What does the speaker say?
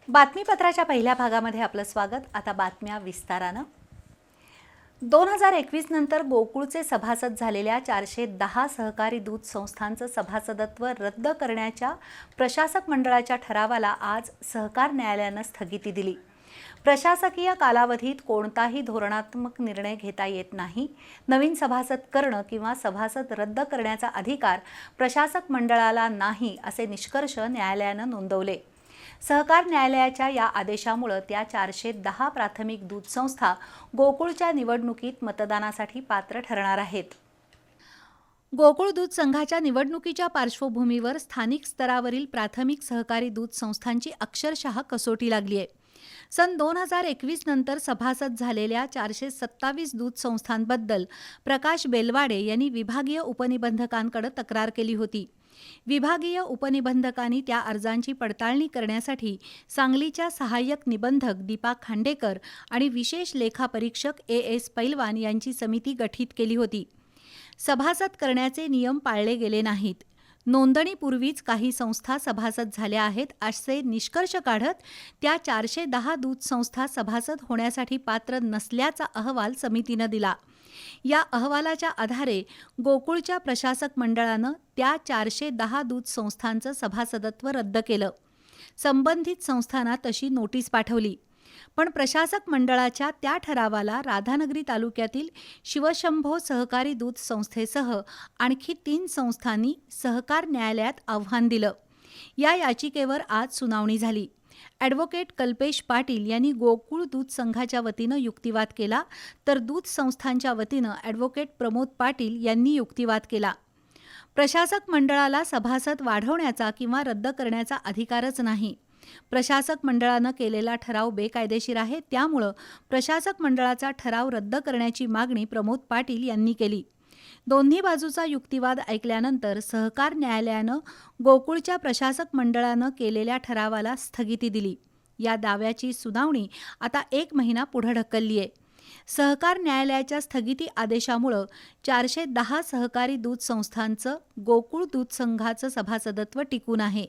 बातमीपत्राच्या पहिल्या भागामध्ये आपलं स्वागत। आता बातम्या विस्तारानं। 2021 नंतर गोकुळचे सभासद झालेल्या 410 सहकारी दूध संस्थांचं सभासदत्व रद्द करण्याच्या प्रशासक मंडळाच्या ठरावाला आज सहकार न्यायालयानं स्थगिती दिली। प्रशासकीय कालावधीत कोणताही धोरणात्मक निर्णय घेता येत नाही। नवीन सभासद करणं किंवा सभासद रद्द करण्याचा अधिकार प्रशासक मंडळाला नाही असे निष्कर्ष न्यायालयानं नोंदवले। सहकार न्यायालयाच्या या आदेशामुळे त्या 410 प्राथमिक दूध संस्था गोकुळच्या निवडणुकीत मतदानासाठी पात्र ठरणार आहेत। गोकुळ दूध संघाच्या निवडणुकीच्या पार्श्वभूमीवर स्थानिक स्तरावरील प्राथमिक सहकारी दूध संस्थांची अक्षरशः कसोटी लागली आहे। सन 2021 नंतर सभासद झालेल्या 427 दूध संस्थांबद्दल प्रकाश बेलवाडे यांनी विभागीय उपनिबंधकांकडे तक्रार केली होती। विभागीय उपनिबंधकांनी त्या अर्जांची पडताळणी करण्यासाठी सांगलीच्या सहाय्यक निबंधक दीपा खांडेकर आणि विशेष लेखापरीक्षक एस पैलवान यांची समिती गठीत केली होती। सभासद करण्याचे नियम पाळले गेले नाहीत। नोंदणीपूर्वीच काही संस्था सभासद झाल्या आहेत असे निष्कर्ष काढत त्या 410 दूध संस्था सभासद होण्यासाठी पात्र नसल्याचा अहवाल समितीनं दिला। या अहवालाच्या आधारे गोकुळच्या प्रशासक मंडळानं त्या 410 दूध संस्थांचं सभासदत्व रद्द केलं। संबंधित संस्थांना तशी नोटीस पाठवली, पण प्रशासक मंडळाच्या त्या ठरावाला राधानगरी तालुक्यातील शिवशंभो सहकारी दूध संस्थेसह आणखी 3 संस्थांनी सहकार न्यायालयात आव्हान दिलं। या याचिकेवर आज सुनावणी झाली। ॲडव्होकेट कल्पेश पाटील यांनी गोकुळ दूध संघाच्या वतीनं युक्तिवाद केला, तर दूध संस्थांच्या वतीनं ॲडव्होकेट प्रमोद पाटील यांनी युक्तिवाद केला। प्रशासक मंडळाला सभासद वाढवण्याचा किंवा रद्द करण्याचा अधिकारच नाही। प्रशासक मंडळानं केलेला ठराव बेकायदेशीर आहे, त्यामुळे प्रशासक मंडळाचा ठराव रद्द करण्याची मागणी प्रमोद पाटील यांनी केली। दोन्ही बाजूचा युक्तिवाद ऐकल्यानंतर सहकार न्यायालयानं गोकुळच्या प्रशासक मंडळानं केलेल्या ठरावाला स्थगिती दिली। या दाव्याची सुनावणी आता 1 महिना पुढे ढकलली आहे। सहकार न्यायालयाच्या स्थगिती आदेशामुळे 410 सहकारी दूध संस्थांचं गोकुळ दूध संघाचं सभासदत्व टिकून आहे।